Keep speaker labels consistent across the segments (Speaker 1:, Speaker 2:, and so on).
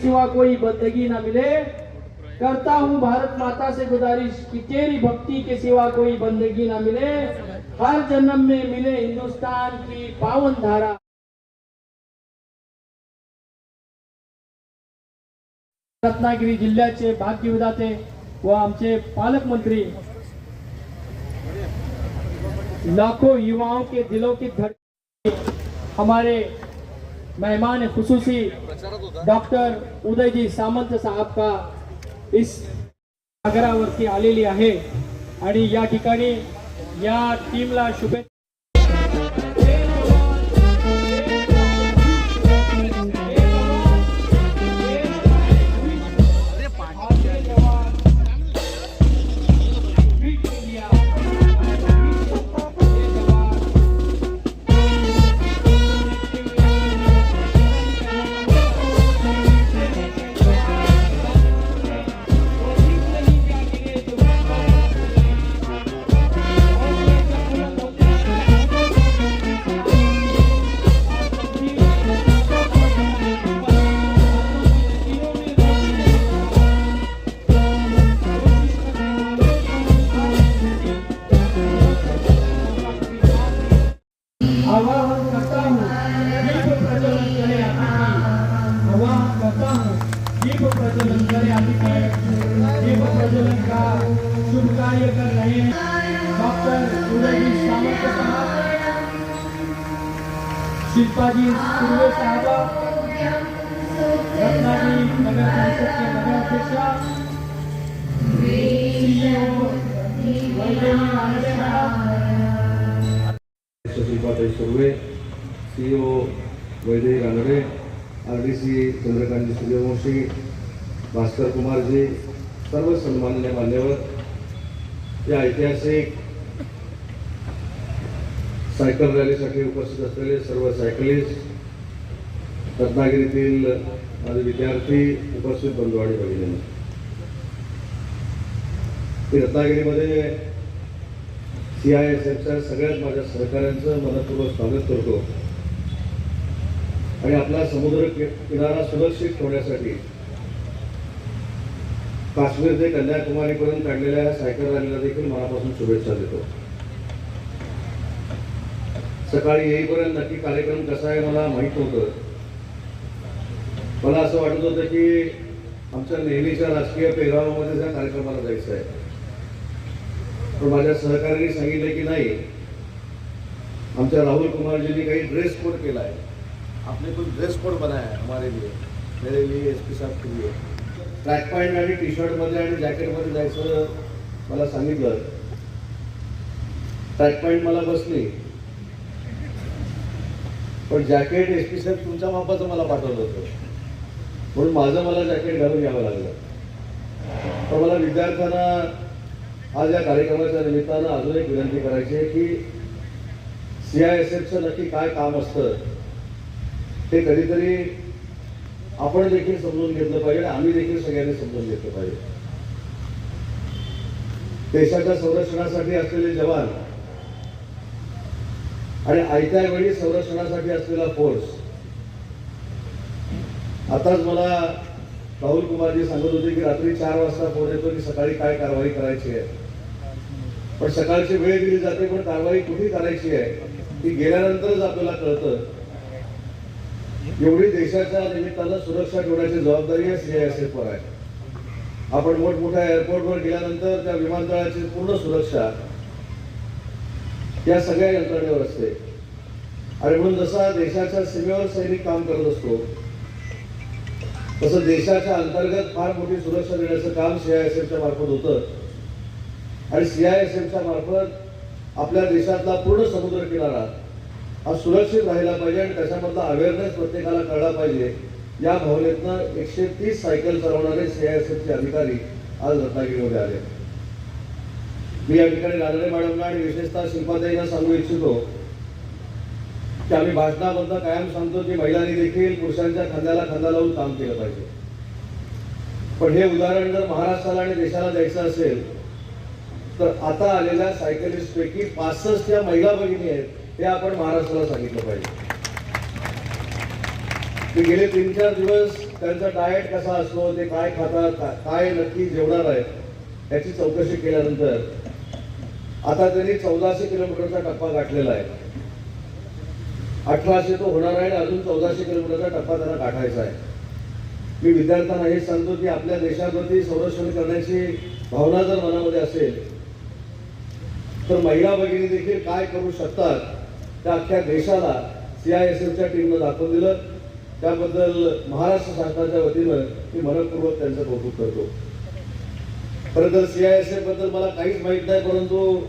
Speaker 1: सिवा कोई बंदगी न मिले। करता हूँ भारत माता से गुजारिश कि तेरी भक्ति के सिवा कोई बंदगी न मिले। हर जन्म में मिले हिंदुस्तान की पावन धारा। रत्नागिरी जिल्ह्याचे भाग्यविधाते व आमचे पालकमंत्री, लाखों युवाओं के दिलों की धड़कन, हमारे मेहमान खुसूसी डॉक्टर उदयजी सामंत साहब का इस आग्रहावरती आलेली आहे आणि या ठिकाणी या टीमला शुभेच्छा। आवाहन करता हूँ दीप प्रज्वलन करे आवाहन करता हूँ दीप प्रज्वलन करे दीप प्रज्वलन का शुभ कार्य कर रहे हैं डॉक्टर उदयजी सामंत साहब, शिल्पाजी सुर्वे साहब, रत्नागिरी नगर परिषद के नगराध्यक्ष CEO Vaidehi Ranade
Speaker 2: शिल्पाताई Surve, CEO Vaidehi Ranade, RDC Chandrakant Suryavanshi, Bhaskar Kumar ji, सर्व सन्माननीय मान्यवर या ऐतिहासिक सायकल रॅलीसाठी उपस्थित असलेले सर्व सायकलिस्ट, रत्नागिरीतील माझे विद्यार्थी, उपस्थित बंधू आणि भगिनींनो, रत्नागिरीमध्ये CISFच्या सगळ्यात माझ्या सहकाऱ्यांचं मनपूर्वक स्वागत करतो आणि आपला समुद्र किनारा सुरक्षित ठेवण्यासाठी काश्मीर ते कन्याकुमारीपर्यंत काढलेल्या सायकल रॅलीला देखील मनापासून शुभेच्छा देतो। सकाळी येईपर्यंत नक्की कार्यक्रम कसा आहे मला माहीत नव्हतं। मला असं वाटत होतं की आमच्या नेहमीच्या राजकीय पेहरावामध्ये त्या कार्यक्रमाला जायचं आहे, पण माझ्या सहकार्यांनी सांगितलं की नाही, आमच्या राहुल कुमारजींनी काही ड्रेस कोड केला है, आपने कुछ ड्रेस कोड बनाया है हमारे लिए, मेरे लिए, SP साहब के लिए। ट्रॅक पॅन्ट आणि टी-शर्ट मध्ये आणि जॅकेट मध्ये जायचं मला सांगितलं। ट्रॅक पॅन्ट मला बसली, पण जॅकेट SP साहेब तुमच्या मापाचं मला पाठवलं होतं, म्हणून माझं मला जॅकेट घालून यावं लागलं। तर मला विद्यार्थ्यांना आज या कार्यक्रमाच्या निमित्तानं अजून एक विनंती करायची आहे की CISFचं नक्की काय काम असतं ते कधीतरी आपण देखील समजून घेतलं पाहिजे, आम्ही देखील सगळ्यांनी समजून घेतलं पाहिजे। देशाच्या संरक्षणासाठी असलेले जवान आणि आयत्या वेळी संरक्षणासाठी असलेला फोर्स। आताच मला राहुल कुमारजी सांगत होते की रात्री 4 वाजता फोन येतो की सकाळी काय कारवाई करायची आहे, पण सकाळची वेळ दिली जाते, पण कारवाई कुठे करायची आहे ती गेल्यानंतरच आपल्याला कळतं। एवढी देशाच्या निमित्तानं सुरक्षा ठेवण्याची जबाबदारी या CISF वर आहे। आपण मोठमोठ्या एअरपोर्टवर गेल्यानंतर त्या विमानतळाची पूर्ण सुरक्षा या सगळ्या यंत्रणेवर असते आणि म्हणून जसा देशाच्या सीमेवर सैनिक काम करत असतो तसं देशाच्या अंतर्गत फार मोठी सुरक्षा देण्याचं काम CISFच्या मार्फत होतं आणि CISFच्या मार्फत आपल्या देशातला पूर्ण समुद्र किनारा हा सुरक्षित राहिला पाहिजे आणि त्याच्यामधला अवेअरनेस प्रत्येकाला कळला पाहिजे। या भावनेतनं 130 सायकल चालवणारे CISFचे अधिकारी आज रत्नागिरीमध्ये आले। मी या ठिकाणी रानडे मॅडमना आणि विशेषतः शिल्पाताईंना सांगू इच्छितो की आम्ही भाषणामधनं कायम सांगतो की महिलांनी देखील पुरुषांच्या खांद्याला खांदा लावून काम केलं पाहिजे, पण हे उदाहरण जर महाराष्ट्राला आणि देशाला द्यायचं असेल तर आता आलेल्या सायकलिस्ट पैकी 65 या महिला भगिनी आहेत, हे आपण महाराष्ट्राला सांगितलं पाहिजे। की गेले 3-4 दिवस त्यांचा डाएट कसा असतो, ते काय खातात, काय नक्की जेवणार आहे याची चौकशी केल्यानंतर आता त्यांनी 1400 किलोमीटरचा टप्पा गाठलेला आहे. 1800 तो होणार आहे आणि अजून 1400 किलोमीटरचा टप्पा त्यांना गाठायचा आहे. मी विद्यार्थ्यांना हे सांगतो की आपल्या देशाप्रती संरक्षण करण्याची भावना जर मनामध्ये असेल तर महिला भगिनी देखील काय करू शकतात त्या अख्ख्या देशाला CISFच्या टीमनं दाखवून दिलं. त्याबद्दल महाराष्ट्र शासनाच्या वतीनं मी मनपूर्वक त्यांचं कौतुक करतो. खरं तर CISF बद्दल मला काहीच माहित नाही, परंतु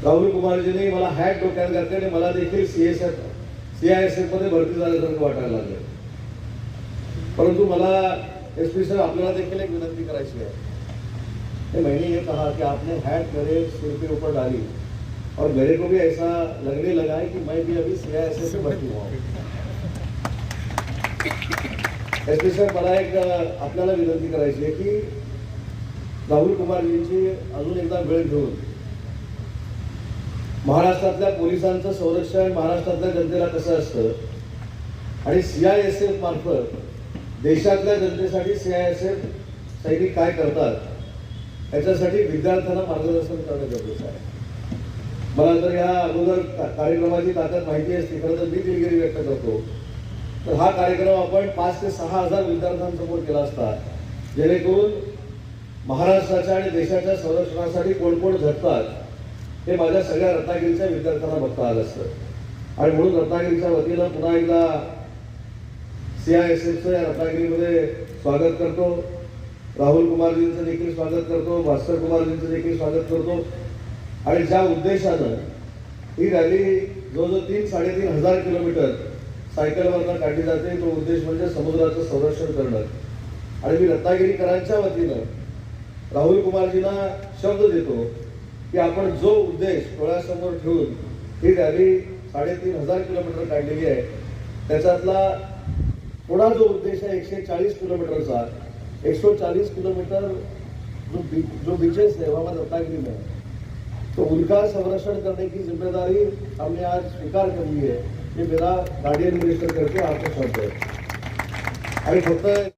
Speaker 2: राहुल कुमारजींनी मला हॅट डोक्यात घातली आणि मला देखील CISF मध्ये भरती झाल्यासारखं वाटायला लागलं. परंतु मला SP सर आपल्याला देखील एक विनंती करायची है. मैंने ये कहा कि आपने हैट मेरे सिर के ऊपर डाली और मेरे को भी ऐसा लगने लगा है कि मैं भी अभी CISF में भर्ती हुआ हूँ. SP सर मला एक आपल्याला विनंती करायची आहे की राहुल कुमारजींची अजून एकदा वेळ घेऊन महाराष्ट्रातल्या पोलिसांचं संरक्षण महाराष्ट्रातल्या जनतेला कसं असतं आणि CISF मार्फत देशातल्या जनतेसाठी CISF सैनिक काय करतात याच्यासाठी विद्यार्थ्यांना मार्गदर्शन करणं गरजेचं आहे. मला जर या अगोदर कार्यक्रमाची ताकद माहिती असते, खरं तर मी दिलगिरी व्यक्त करतो, तर हा कार्यक्रम आपण 5,000 ते 6,000 विद्यार्थ्यांसमोर केला असता, जेणेकरून महाराष्ट्राच्या आणि देशाच्या संरक्षणासाठी कोण कोण झटतात हे माझ्या सगळ्या रत्नागिरीच्या विद्यार्थ्यांना बघता आलं असतं. आणि म्हणून रत्नागिरीच्या वतीनं पुन्हा एकदा CISFचं या रत्नागिरीमध्ये स्वागत करतो. राहुल कुमारजींचं देखील स्वागत करतो, भास्कर कुमारजींचं देखील स्वागत करतो. आणि ज्या उद्देशानं ही रॅली जवळजवळ 3-3.5 हजार किलोमीटर सायकलवरनं काढली जाते, तो उद्देश म्हणजे समुद्राचं संरक्षण करणं. आणि मी रत्नागिरीकरांच्या वतीनं राहुल कुमारजींना शब्द देतो की आपण जो उद्देश डोळ्यासमोर ठेवून ही रॅली 3.5 किलोमीटर काढलेली आहे, त्याच्यातला पुढा जो उद्देश आहे 140 किलोमीटरचा, 140 किलोमीटर जो बीचेस है वहाँ रत्नागिरी में, तो उनका संरक्षण करने की जिम्मेदारी हमने आज स्वीकार कर ली है. ये मेरा गार्डियन मिनिस्टर करके आपको शब्द है. आणि फक्त